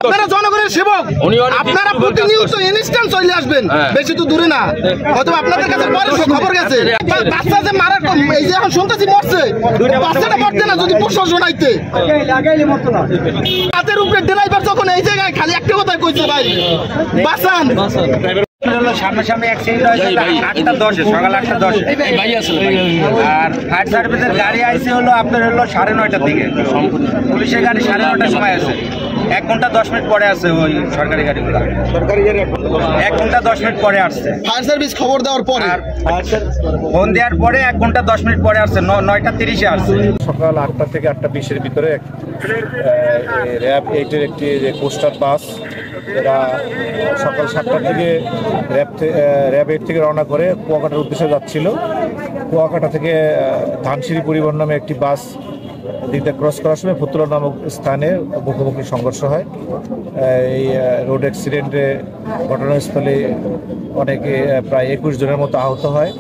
আপনারা জনগণের সেবক, আপনারা প্রতিনিয়ত ইনস্ট্যান্ট চলে আসবেন, বেশি তো দূরে না, হয়তো আপনাদের কাছে পরে খবর গেছে। বাচ্চা যে মারার, এই যে এখন শুনতেছি মরছে, বাচ্চাটা মরতে না যদি প্রশাসন আইতে, হাতের উপরে ড্রাইভার যখন এই জায়গায় খালি একটা কথা কইছে, ভাই বাঁচান। সামনাসামনি অ্যাক্সিডেন্ট হয়েছে 8:10 সকাল 8:10 আর ফায়ার সার্ভিসের গাড়ি আইসে হলো আপনার হলো 9:30টার দিকে, পুলিশের গাড়ি 9:30টার সময় আছে, 1 ঘন্টা 10 মিনিট পরে আসছে। ওই সরকারি গাড়িগুলো 1 ঘন্টা 10 মিনিট পরে আসছে। ফায়ার সার্ভিস খবর দেওয়ার পরে, ফোন দেওয়ার পরে 1 ঘন্টা 10 মিনিট পরে আসছে, 9:30-এ আসছে। সকাল 8টা থেকে 8:20-এর ভিতরে র্যাব 8-এর একটি কোস্টার বাস, এরা সকাল 7টার দিকে র্যাব 8 থেকে রওনা করে কুয়াকাটার উদ্দেশ্যে যাচ্ছিল। কুয়াকাটা থেকে ধানসিঁড়ি পরিবহন নামে একটি বাস দিকটা ক্রস করার সময় ফতুল্লা নামক স্থানে মুখোমুখি সংঘর্ষ হয়। এই রোড অ্যাক্সিডেন্টে ঘটনাস্থলে অনেকে প্রায় 21 জনের মতো আহত হয়।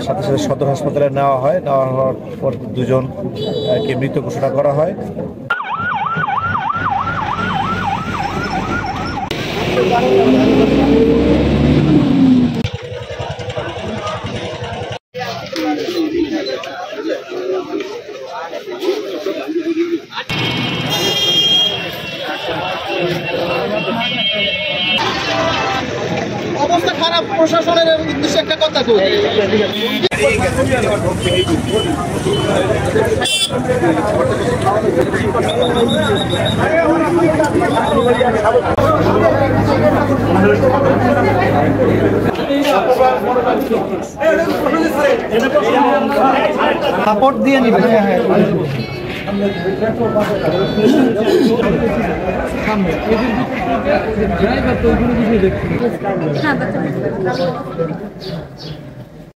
সাথে সাথে সদর হাসপাতালে নেওয়া হয়। নেওয়া হওয়ার পর 2 জনকে মৃত ঘোষণা করা হয়। অবস্থা খারাপ, প্রশাসনের উদ্দেশ্যে একটা কথা কই, সাপোর্ট দিয়ে নিবে। ড্রাইভার তো ওইগুলো বুঝিয়ে দেখছি।